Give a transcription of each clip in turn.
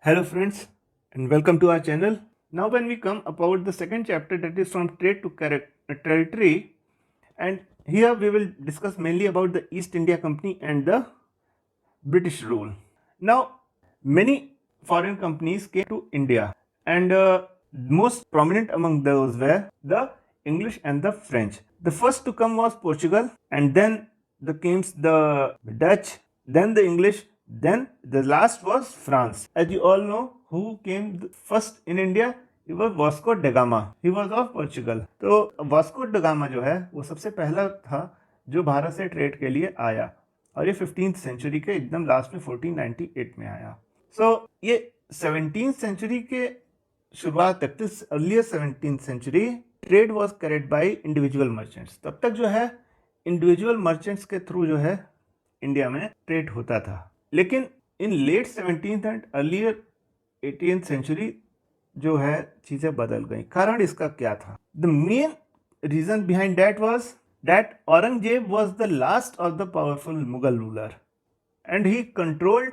Hello friends and welcome to our channel. Now when we come about the second chapter, that is from trade to territory, and here we will discuss mainly about the East India Company and the British rule. Now many foreign companies came to India, and most prominent among those were the English and the French. The first to come was Portugal, and then came the Dutch, then the English, then the last was France. As you all know, who came first in India? He was Vasco da Gama. He was of Portugal. तो Vasco da Gama जो है वो सबसे पहला था जो भारत से trade के लिए आया, और ये 15th सेंचुरी के एकदम लास्ट में 1498 में आया. सो ये 17th सेंचुरी के शुरुआत तक, earlier 17th century, trade was carried by individual merchants. तब तक जो है इंडिविजुअल मर्चेंट्स के थ्रू जो है इंडिया में ट्रेड होता था. लेकिन in late 17th and earlier 18th century जो है चीजें बदल गई. कारण इसका क्या था? The main reason behind that was that Aurangzeb was the last of the powerful Mughal ruler, and he controlled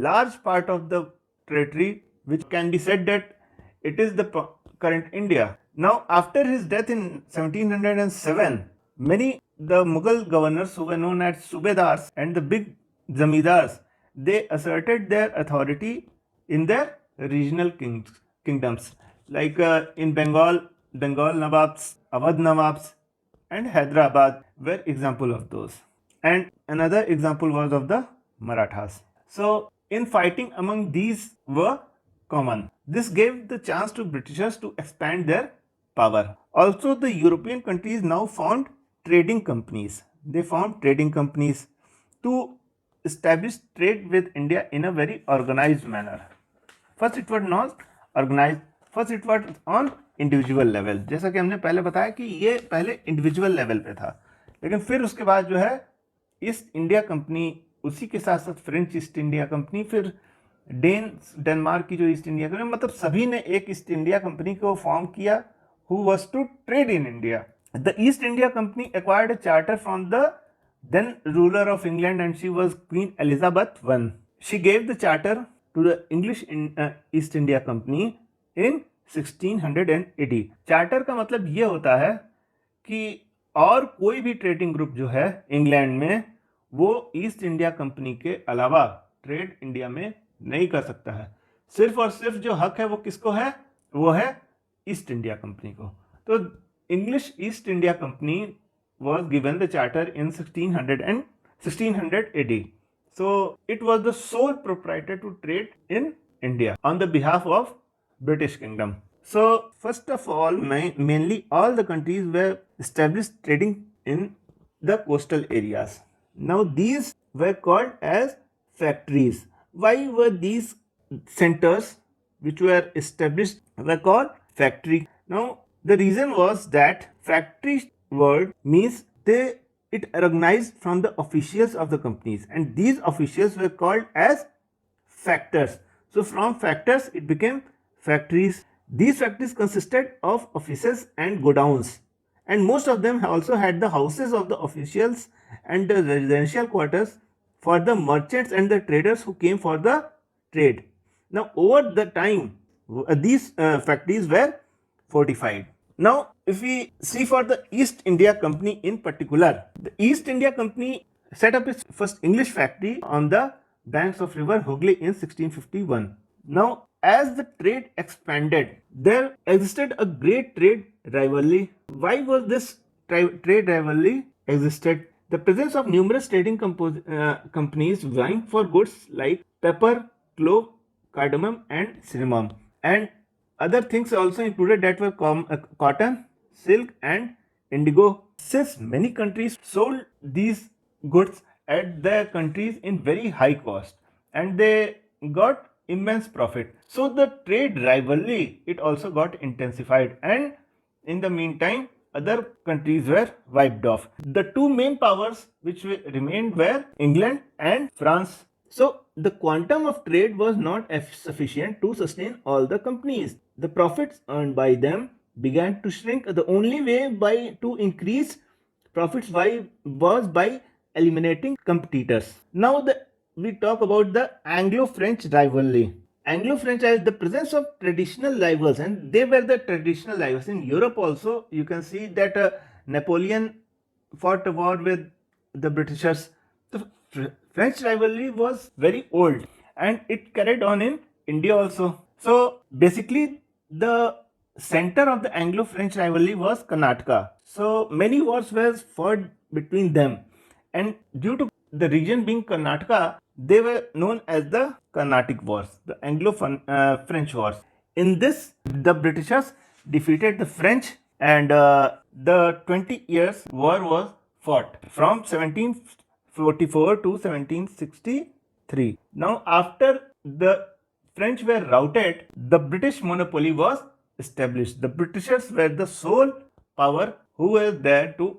large part of the territory, which can be said that it is the current India. Now, after his death in 1707, many the Mughal governors who were known as Subedars and the big Zamidars, they asserted their authority in their regional kingdoms, like in Bengal Nawabs, Awadh Nawabs, and Hyderabad were example of those. And another example was of the Marathas. So in fighting among these were common. This gave the chance to Britishers to expand their power. Also, the European countries now formed trading companies. They formed trading companies to establish trade with India in a very organized manner. First it was not organized, first it was on individual level. जैसा कि हमने पहले बताया कि ये पहले individual level पे था, लेकिन फिर उसके बाद जो है ईस्ट इंडिया कंपनी, उसी के साथ साथ फ्रेंच ईस्ट इंडिया कंपनी, फिर डेनमार्क की जो ईस्ट इंडिया कंपनी, मतलब सभी ने एक ईस्ट इंडिया कंपनी को फॉर्म किया, who was to trade in India. The East India Company acquired a charter from the then ruler of England, and she was Queen Elizabeth I. She gave the charter to the English East India Company in 1680. Charter का मतलब ये होता है कि और कोई भी trading group जो है इंग्लैंड में, वो ईस्ट इंडिया कंपनी के अलावा ट्रेड इंडिया में नहीं कर सकता है. सिर्फ और सिर्फ जो हक है वो किसको है? वो है ईस्ट इंडिया कंपनी को. तो English east India company was given the charter in 1600 AD. So it was the sole proprietor to trade in India on the behalf of British Kingdom. So first of all, mainly all the countries were established trading in the coastal areas. Now these were called as factories. Why were these centers which were established were called factory? Now the reason was that factory word means it recognized from the officials of the companies, and these officials were called as factors. So from factors it became factories. These factories consisted of offices and godowns, and most of them also had the houses of the officials and the residential quarters for the merchants and the traders who came for the trade. Now over the time these factories were fortified. Now, if we see for the East India Company in particular, the East India Company set up its first English factory on the banks of river Hooghly in 1651. Now, as the trade expanded, there existed a great trade rivalry. Why was this trade rivalry existed? The presence of numerous trading companies vying for goods like pepper, clove, cardamom, and cinnamon, and other things also included that were cotton, silk, and indigo. Since many countries sold these goods at their countries in very high cost, and they got immense profit, so the trade rivalry, it also got intensified, and in the meantime other countries were wiped off. The two main powers which remained were England and France. So the quantum of trade was not sufficient to sustain all the companies. The profits earned by them began to shrink. The only way to increase profits was by eliminating competitors. Now we talk about the Anglo-French rivalry. Anglo-French, the presence of traditional rivals, and they were the traditional rivals in Europe also. You can see that Napoleon fought a war with the Britishers. The French rivalry was very old, and it carried on in India also. So basically, the center of the Anglo-French rivalry was Karnataka. So many wars were fought between them, and due to the region being Karnataka, they were known as the Carnatic Wars, the Anglo-French Wars. In this, the Britishers defeated the French, and the 20 years war was fought from 1744 to 1763. Now, after the French were routed, the British monopoly was established. The Britishers were the sole power who were there to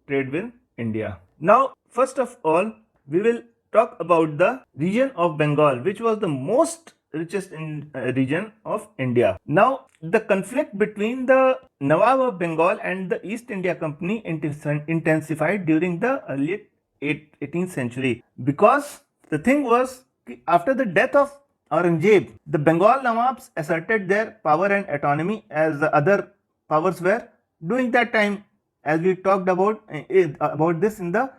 trade with India. Now, first of all, we will talk about the region of Bengal, which was the most richest region of India. Now, the conflict between the Nawab of Bengal and the East India Company intensified during the early 18th century, because the thing was, after the death of Aurangzeb, the Bengal Nawabs asserted their power and autonomy as the other powers were doing that time, as we talked about this in the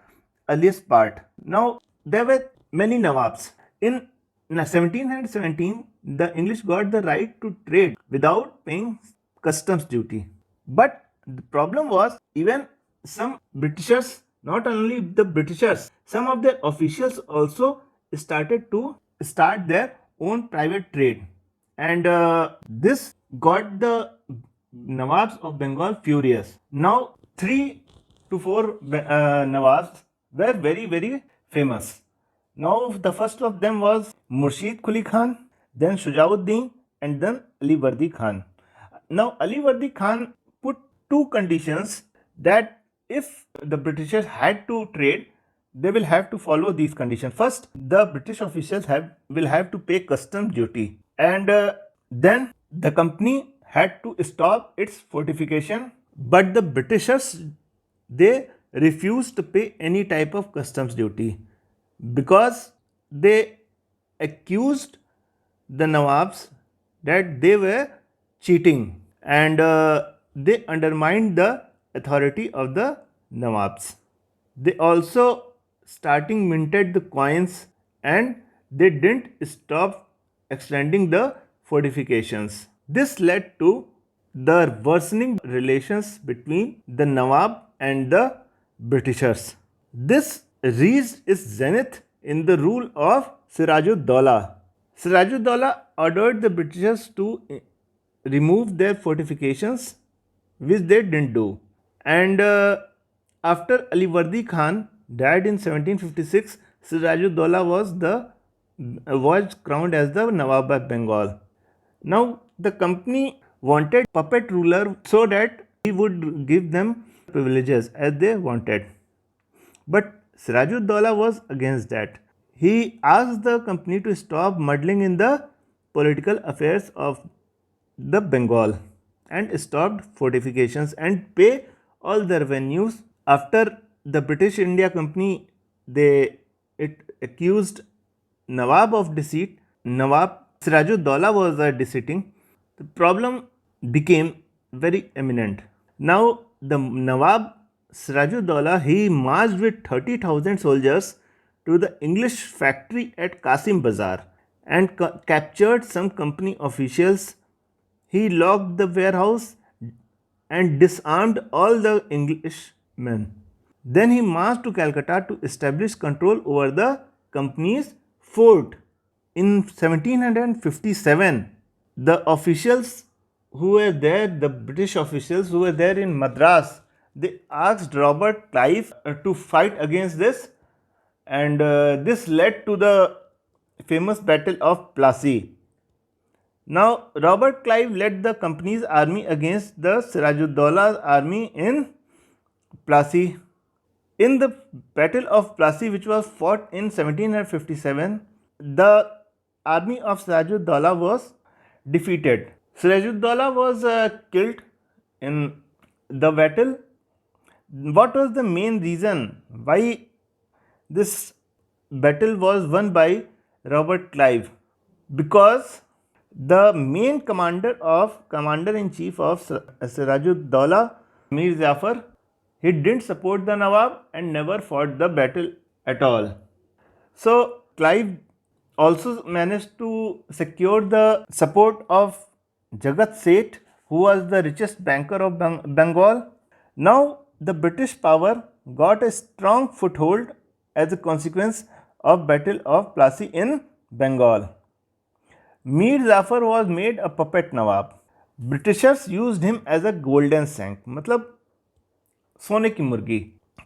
earliest part. Now, there were many Nawabs. In 1717, the English got the right to trade without paying customs duty. But the problem was, even some Britishers, not only the Britishers, some of their officials also started to start their own private trade. And this got the Nawabs of Bengal furious. Now, 3 to 4 Nawabs were very, very famous. Now, the first of them was Murshid Quli Khan, then Shujauddin, and then Ali Vardi Khan. Now, Ali Vardi Khan put two conditions that if the Britishers had to trade, they will have to follow these conditions. First, the British officials will have to pay customs duty, and then the company had to stop its fortification. But the Britishers, they refused to pay any type of customs duty, because they accused the Nawabs that they were cheating, and they undermined the authority of the Nawabs. They also minted the coins, and they didn't stop extending the fortifications. This led to the worsening relations between the Nawab and the Britishers. This reached its zenith in the rule of Sirajud-Dowlah. Sirajud-Dowlah ordered the Britishers to remove their fortifications, which they didn't do. And after Ali Vardi Khan died in 1756, Sirajud-Dowlah was crowned as the Nawab of Bengal. Now, the company wanted puppet ruler so that he would give them privileges as they wanted. But Sirajud-Dowlah was against that. He asked the company to stop meddling in the political affairs of the Bengal and stopped fortifications and pay all the revenues. After the British India Company, it accused Nawab of deceit. Nawab Sirajud-Dowlah was deceiving. The problem became very imminent. Now, the Nawab Sirajud-Dowlah, he marched with 30,000 soldiers to the English factory at Qasim Bazaar and captured some company officials. He locked the warehouse and disarmed all the Englishmen. Then he marched to Calcutta to establish control over the company's fort. In 1757, the officials who were there, the British officials who were there in Madras, they asked Robert Clive to fight against this, and this led to the famous Battle of Plassey. Now, Robert Clive led the company's army against the Sirajud-Dowlah's army in Plassey. In the Battle of Plassey, which was fought in 1757, the army of Sirajud-Dowlah was defeated. Sirajud-Dowlah was killed in the battle. What was the main reason why this battle was won by Robert Clive, because the main commander-in-chief of Sirajud-Dowlah, Mir Jafar, he didn't support the Nawab and never fought the battle at all. So Clive also managed to secure the support of Jagat Seth, who was the richest banker of Bengal. Now the British power got a strong foothold as a consequence of Battle of Plassey in Bengal. Mir Jafar was made a puppet Nawab. Britishers used him as a golden shank, मतलब सोने की मुर्गी,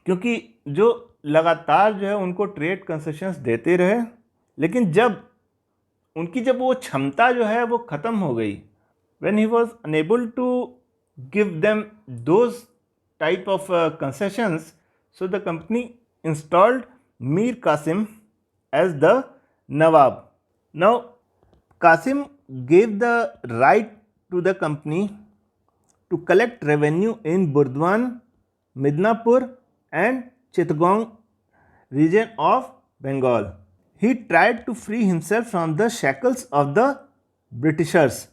क्योंकि जो लगातार जो है उनको ट्रेड कंसेशंस देते रहे, लेकिन जब वो क्षमता जो है वो ख़त्म हो गई, when he was unable to give them those type of concessions, so the company installed Mir Qasim as the Nawab. Now Qasim gave the right to the company to collect revenue in Burdwan, Midnapur and Chittagong region of Bengal. He tried to free himself from the shackles of the Britishers.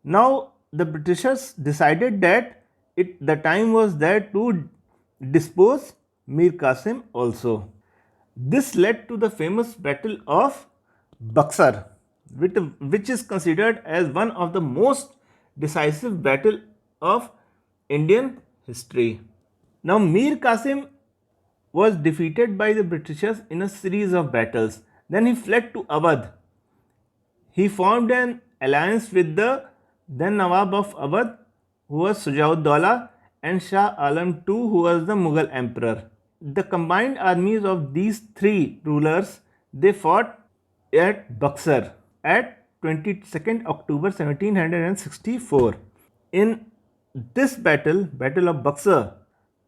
Now the Britishers decided that the time was there to dispose Mir Qasim also. This led to the famous Battle of Buxar, which is considered as one of the most decisive battle of Indian history. Now Mir Qasim was defeated by the Britishers in a series of battles. Then he fled to Awadh. He formed an alliance with the then Nawab of Awadh, who was Sujauddaulah, and Shah Alam II, who was the Mughal emperor. The combined armies of these three rulers, they fought at Buxar at 22nd October 1764. In this battle of Buxar,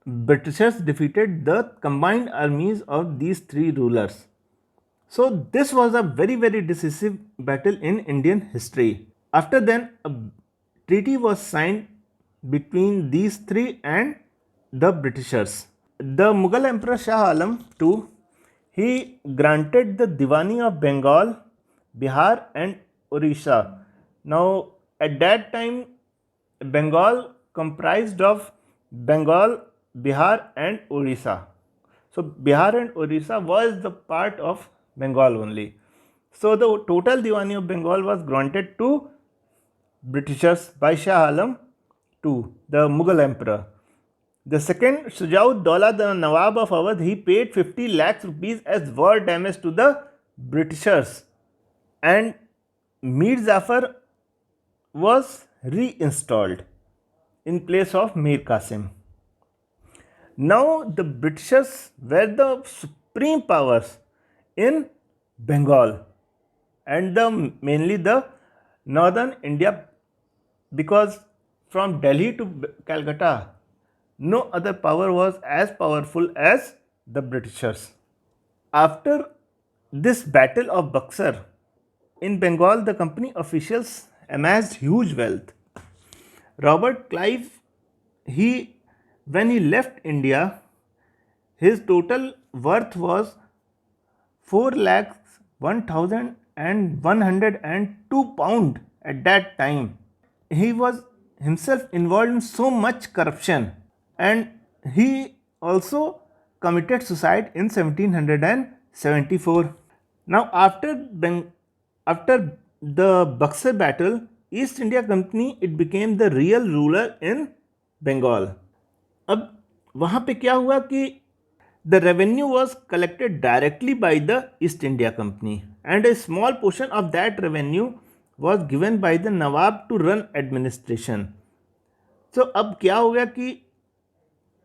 Britishers defeated the combined armies of these three rulers. So this was a very decisive battle in Indian history. After then, a treaty was signed between these three and the Britishers. The Mughal Emperor Shah Alam II, he granted the Diwani of Bengal, Bihar and Orissa. Now at that time, Bengal comprised of Bengal, Bihar and Orissa. So Bihar and Orissa was the part of Bengal only. So the total Diwani of Bengal was granted to Britishers by Shah Alam II, the Mughal emperor. The second, Sujauddaulah, the Nawab of Awadh, he paid 50 lakhs rupees as war damage to the Britishers, and Mir Jafar was reinstalled in place of Mir Qasim. Now the Britishers were the supreme powers in Bengal and mainly the northern India, because from Delhi to Calcutta, no other power was as powerful as the Britishers. After this battle of Buxar, in Bengal, the company officials amassed huge wealth. Robert Clive, when he left India, his total worth was 4,01,102 pound at that time. He was himself involved in so much corruption, and he also committed suicide in 1774. Now after the Buxar battle, East India Company, it became the real ruler in Bengal. अब वहाँ पे क्या हुआ कि the revenue was collected directly by the East India Company, and a small portion of that revenue was given by the Nawab to run administration. So अब क्या हो गया कि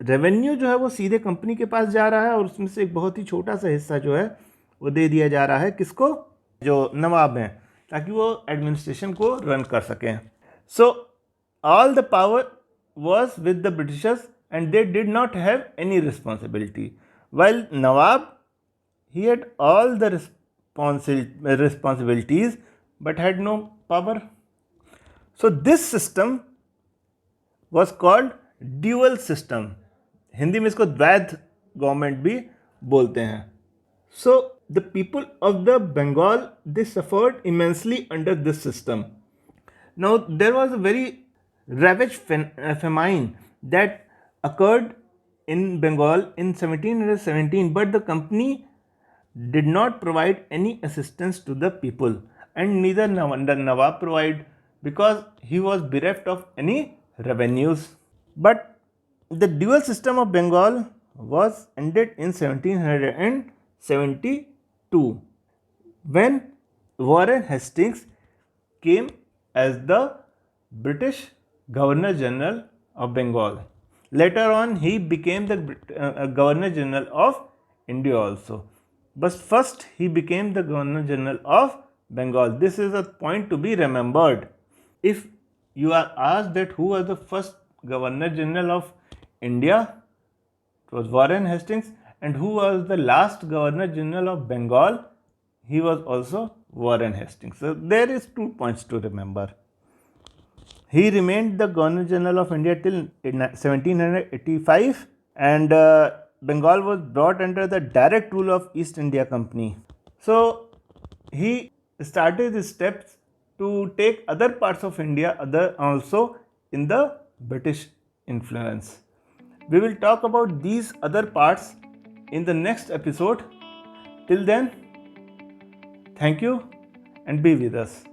रेवेन्यू जो है वो सीधे कंपनी के पास जा रहा है, और उसमें से एक बहुत ही छोटा सा हिस्सा जो है वो दे दिया जा रहा है किसको, जो नवाब हैं, ताकि वो एडमिनिस्ट्रेशन को रन कर सकें. So all the power was with the Britishers and they did not have any responsibility, while Nawab, he had all the responsibilities but had no power. So this system was called dual system. Hindi में इसको द्वैध government भी बोलते हैं. So the people of the Bengal, they suffered immensely under this system. Now, there was a very ravaged famine that occurred in Bengal in 1717, but the company did not provide any assistance to the people, and neither the Nawab provided, because he was bereft of any revenues. But the dual system of Bengal was ended in 1772 when Warren Hastings came as the British Governor General of Bengal. Later on, he became the Governor General of India also. But first, he became the Governor General of Bengal. This is a point to be remembered. If you are asked that who was the first Governor General of India, it was Warren Hastings. And who was the last Governor General of Bengal? He was also Warren Hastings. So there is 2 points to remember. He remained the Governor General of India till 1785, and Bengal was brought under the direct rule of East India Company. So he started his steps to take other parts of India also in the British influence. We will talk about these other parts in the next episode. Till then, thank you and be with us.